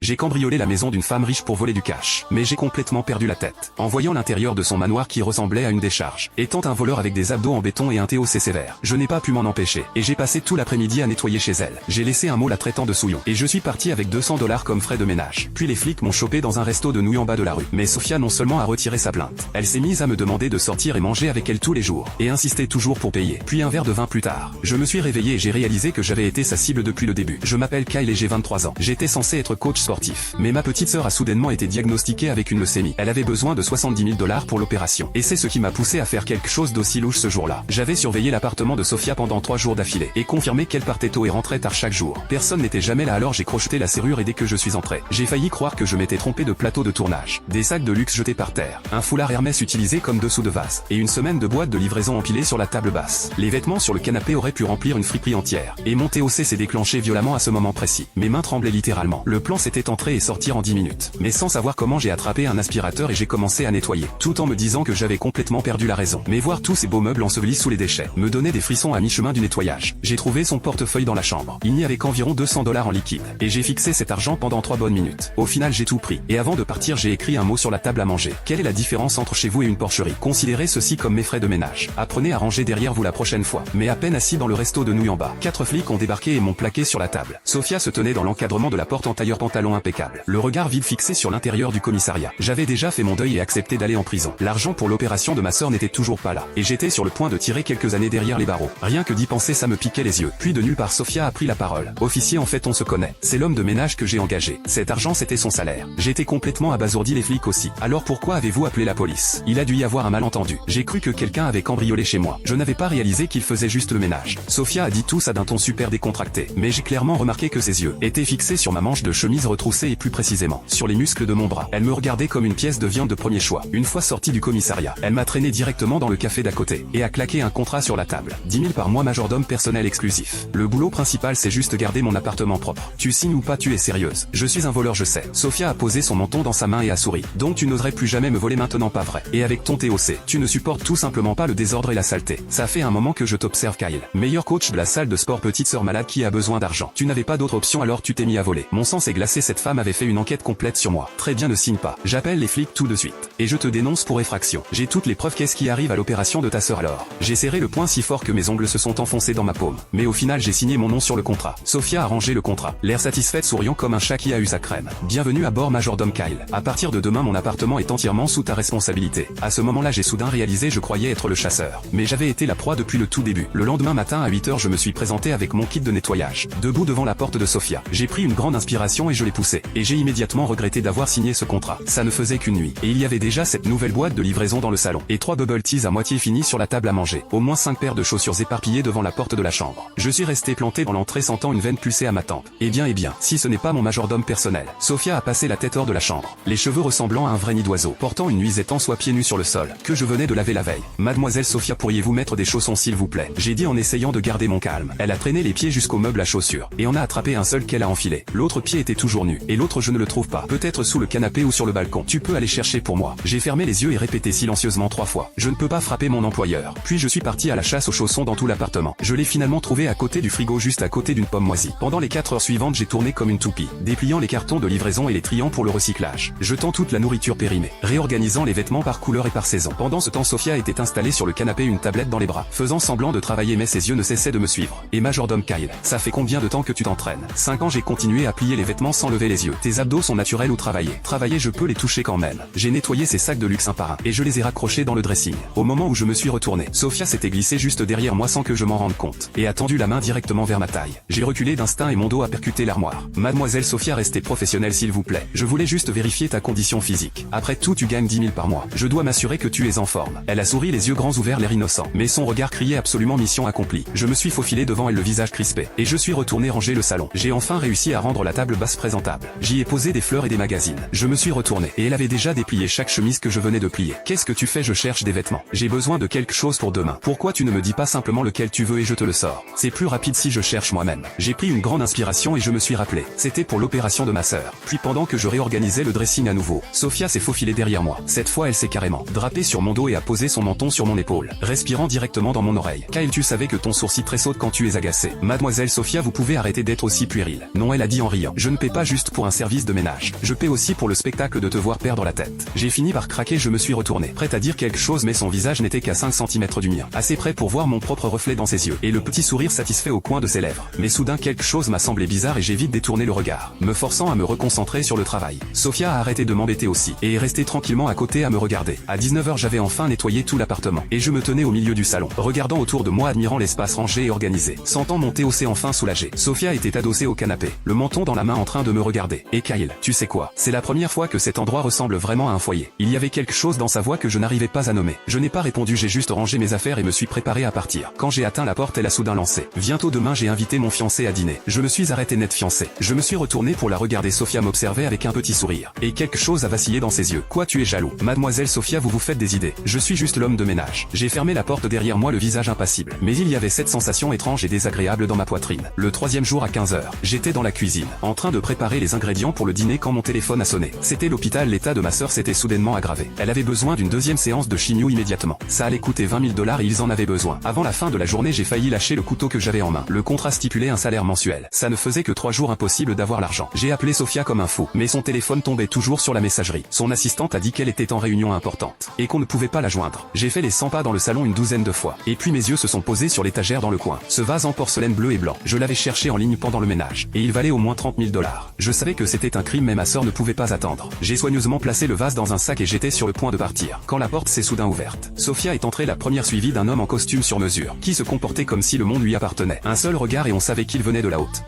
J'ai cambriolé la maison d'une femme riche pour voler du cash. Mais j'ai complètement perdu la tête. En voyant l'intérieur de son manoir qui ressemblait à une décharge. Étant un voleur avec des abdos en béton et un TOC sévère, je n'ai pas pu m'en empêcher. Et j'ai passé tout l'après-midi à nettoyer chez elle. J'ai laissé un mot la traitant de souillon. Et je suis parti avec 200 $ comme frais de ménage. Puis les flics m'ont chopé dans un resto de nouilles en bas de la rue. Mais Sofia non seulement a retiré sa plainte, elle s'est mise à me demander de sortir et manger avec elle tous les jours. Et insistait toujours pour payer. Puis un verre de vin plus tard. Je me suis réveillé et j'ai réalisé que j'avais été sa cible depuis le début. Je m'appelle Kyle et j'ai 23 ans. J'étais censé être coach sportif. Mais ma petite sœur a soudainement été diagnostiquée avec une leucémie. Elle avait besoin de 70 000 $ pour l'opération. Et c'est ce qui m'a poussé à faire quelque chose d'aussi louche ce jour-là. J'avais surveillé l'appartement de Sofia pendant 3 jours d'affilée. Et confirmé qu'elle partait tôt et rentrait tard chaque jour. Personne n'était jamais là alors j'ai crocheté la serrure et dès que je suis entré, j'ai failli croire que je m'étais trompé de plateau de tournage. Des sacs de luxe jetés par terre. Un foulard Hermès utilisé comme dessous de vase. Et une semaine de boîtes de livraison empilées sur la table basse. Les vêtements sur le canapé auraient pu remplir une friperie entière. Et mon TOC s'est déclenché violemment à ce moment précis. Mes mains tremblaient littéralement. Le plan c'était entrer et sortir en 10 minutes. Mais sans savoir comment j'ai attrapé un aspirateur et j'ai commencé à nettoyer. Tout en me disant que j'avais complètement perdu la raison. Mais voir tous ces beaux meubles ensevelis sous les déchets me donnait des frissons à mi-chemin du nettoyage. J'ai trouvé son portefeuille dans la chambre. Il n'y avait qu'environ 200 $ en liquide. Et j'ai fixé cet argent pendant 3 bonnes minutes. Au final j'ai tout pris. Et avant de partir j'ai écrit un mot sur la table à manger. Quelle est la différence entre chez vous et une porcherie? Considérez ceci comme mes frais de ménage. Apprenez à ranger derrière vous la prochaine fois. Mais à peine assis dans le resto de nouilles en bas, 4 flics ont débarqué et m'ont plaqué sur la table. Sofia se tenait dans l'encadrement de la porte en tailleur pantalon impeccable. Le regard vide fixé sur l'intérieur du commissariat. J'avais déjà fait mon deuil et accepté d'aller en prison. L'argent pour l'opération de ma sœur n'était toujours pas là. Et j'étais sur le point de tirer quelques années derrière les barreaux. Rien que d'y penser ça me piquait les yeux. Puis de nulle part Sofia a pris la parole. Officier en fait on se connaît. C'est l'homme de ménage que j'ai engagé. Cet argent c'était son salaire. J'étais complètement abasourdi les flics aussi. Alors pourquoi avez-vous appelé la police? Il a dû y avoir un malentendu. J'ai cru que quelqu'un avait cambriolé chez moi. Je n'avais pas réalisé qu'il faisait juste le ménage. Sofia a dit tout ça d'un ton super décontracté. Mais j'ai clairement remarqué que ses yeux étaient fixés sur ma manche de chemise retroussée et plus précisément sur les muscles de mon bras. Elle me regardait comme une pièce de viande de premier choix. Une fois sortie du commissariat, elle m'a traîné directement dans le café d'à côté et a claqué un contrat sur la table. 10 000 par mois majordome personnel exclusif. Le boulot principal c'est juste garder mon appartement propre. Tu signes ou pas tu es sérieuse? Je suis un voleur je sais. Sofia a posé son menton dans sa main et a souri. Donc tu n'oserais plus jamais me voler maintenant pas vrai? Et avec ton TOC, tu ne supportes tout simplement pas le désordre et la saleté. Ça fait un moment que je t'observe Kyle. Meilleur coach de la salle de sport petite sœur malade qui a besoin d'argent. Tu n'avais pas d'autre option alors tu t'es mis à voler. Mon sang s'est glacé cette femme avait fait une enquête complète sur moi. Très bien ne signe pas. J'appelle les flics tout de suite. Et je te dénonce pour effraction. J'ai toutes les preuves qu'est-ce qui arrive à l'opération de ta sœur alors. J'ai serré le poing si fort que mes ongles se sont enfoncés dans ma paume. Mais au final j'ai signé mon nom sur le contrat. Sofia a rangé le contrat. L'air satisfaite souriant comme un chat qui a eu sa crème. Bienvenue à bord majordome Kyle. À partir de demain mon appartement est entièrement sous ta responsabilité. À ce moment-là j'ai soudain réalisé je croyais être le chasseur. Mais j'avais été la proie depuis le tout début. Le lendemain matin à 8 h je me suis présenté avec mon kit de nettoyage. Debout devant la porte de Sofia. J'ai pris une grande inspiration et je l'ai poussé. Et j'ai immédiatement regretté d'avoir signé ce contrat. Ça ne faisait qu'une nuit. Et il y avait déjà cette nouvelle boîte de livraison dans le salon. Et 3 bubble teas à moitié finis sur la table à manger. Au moins 5 paires de chaussures éparpillées devant la porte de la chambre. Je suis resté planté dans l'entrée sentant une veine pulser à ma tempe. Eh bien, si ce n'est pas mon majordome personnel. Sofia a passé la tête hors de la chambre. Les cheveux ressemblant à un vrai nid d'oiseau. Portant une nuisette en soie pieds nus sur le sol. Que je venais de laver la veille. Mademoiselle Sofia pourriez-vous mettre des chaussons s'il vous plaît? J'ai dit en essayant de garder mon calme. Elle a traîné les pieds jusqu'au meuble à chaussures. Et en a attrapé un seul qu'elle a enfilé. L'autre pied était toujours nu. Et l'autre je ne le trouve pas. Peut-être sous le canapé ou sur le balcon. Tu peux aller chercher pour moi. J'ai fermé les yeux et répété silencieusement 3 fois. Je ne peux pas frapper mon employeur. Puis je suis parti à la chasse aux chaussons dans tout l'appartement. Je l'ai finalement trouvé à côté du frigo juste à côté d'une pomme moisie. Pendant les 4 heures suivantes j'ai tourné comme une toupie. Dépliant les cartons de livraison et les triant pour le recyclage. Jetant toute la nourriture périmée. Réorganisant les vêtements par couleur et par saison. Pendant ce temps Sofia était installée sur le canapé une tablette dans les bras. Faisant semblant de travailler mais ses yeux ne cessaient de me suivre. Et majordome Kyle, ça fait combien de temps que tu t'entraînes? 5 ans j'ai continué à plier les vêtements sans lever les yeux. Tes abdos sont naturels ou travaillés? Travailler je peux les toucher quand même. J'ai nettoyé ces sacs de luxe un par un. Et je les ai raccrochés dans le dressing. Au moment où je me suis retourné, Sofia s'était glissée juste derrière moi sans que je m'en rende compte. Et a tendu la main directement vers ma taille. J'ai reculé d'instinct et mon dos a percuté l'armoire. Mademoiselle Sofia restez professionnelle s'il vous plaît. Je voulais juste vérifier ta condition physique. Après tout tu gagnes 10 000 par mois. Je dois m'assurer que tu es en forme. Elle a souri les yeux grands ouverts l'air innocent. Mais son regard criait absolument mission accomplie. Je me suis faufilé devant elle le visage crispé. Et je suis retourné ranger le salon. J'ai enfin réussi à rendre la table basse présentable. J'y ai posé des fleurs et des magazines. Je me suis retourné. Et elle avait déjà déplié chaque chemise que je venais de plier. Qu'est-ce que tu fais? Je cherche des vêtements. J'ai besoin de quelque chose pour demain. Pourquoi tu ne me dis pas simplement lequel tu veux et je te le sors? C'est plus rapide si je cherche moi-même. J'ai pris une grande inspiration et je me suis rappelé. C'était pour l'opération de ma sœur. Puis pendant que je réorganisais le dressing à nouveau, Sofia s'est faufilée derrière moi. Cette fois elle s'est carrément drapée sur mon dos et a posé son menton sur mon épaule, respirant directement dans mon oreille. Kyle tu savais que ton sourcil tressaute quand tu es agacé. Mademoiselle Sofia vous pouvez arrêter d'être aussi puérile. Non elle a dit en riant. Je ne paie pas juste juste pour un service de ménage. Je paie aussi pour le spectacle de te voir perdre la tête. J'ai fini par craquer, je me suis retourné, prête à dire quelque chose, mais son visage n'était qu'à 5 cm du mien, assez près pour voir mon propre reflet dans ses yeux, et le petit sourire satisfait au coin de ses lèvres. Mais soudain quelque chose m'a semblé bizarre et j'ai vite détourné le regard, me forçant à me reconcentrer sur le travail. Sophia a arrêté de m'embêter aussi, et est restée tranquillement à côté à me regarder. À 19 h j'avais enfin nettoyé tout l'appartement, et je me tenais au milieu du salon, regardant autour de moi, admirant l'espace rangé et organisé, sentant mon TOC enfin soulagé. Sophia était adossée au canapé, le menton dans la main en train de me regarder. Et Kyle, tu sais quoi? C'est la première fois que cet endroit ressemble vraiment à un foyer. Il y avait quelque chose dans sa voix que je n'arrivais pas à nommer. Je n'ai pas répondu, j'ai juste rangé mes affaires et me suis préparé à partir. Quand j'ai atteint la porte, elle a soudain lancé: bientôt demain j'ai invité mon fiancé à dîner. Je me suis arrêté net. Fiancé. Je me suis retourné pour la regarder. Sophia m'observait avec un petit sourire, et quelque chose a vacillé dans ses yeux. Quoi, tu es jaloux? Mademoiselle Sophia, vous vous faites des idées. Je suis juste l'homme de ménage. J'ai fermé la porte derrière moi, le visage impassible. Mais il y avait cette sensation étrange et désagréable dans ma poitrine. Le troisième jour à 15 h, j'étais dans la cuisine, en train de préparer les ingrédients pour le dîner quand mon téléphone a sonné. C'était l'hôpital, l'état de ma sœur s'était soudainement aggravé. Elle avait besoin d'une deuxième séance de chimio immédiatement. Ça allait coûter 20 000 $ et ils en avaient besoin. Avant la fin de la journée, j'ai failli lâcher le couteau que j'avais en main. Le contrat stipulait un salaire mensuel. Ça ne faisait que 3 jours, impossible d'avoir l'argent. J'ai appelé Sophia comme un fou, mais son téléphone tombait toujours sur la messagerie. Son assistante a dit qu'elle était en réunion importante, et qu'on ne pouvait pas la joindre. J'ai fait les 100 pas dans le salon une douzaine de fois, et puis mes yeux se sont posés sur l'étagère dans le coin. Ce vase en porcelaine bleu et blanc, je l'avais cherché en ligne pendant le ménage, et il valait au moins 30 000 $. Je savais que c'était un crime, mais ma sœur ne pouvait pas attendre. J'ai soigneusement placé le vase dans un sac et j'étais sur le point de partir, quand la porte s'est soudain ouverte. Sophia est entrée, la première, suivie d'un homme en costume sur mesure, qui se comportait comme si le monde lui appartenait. Un seul regard et on savait qu'il venait de la haute.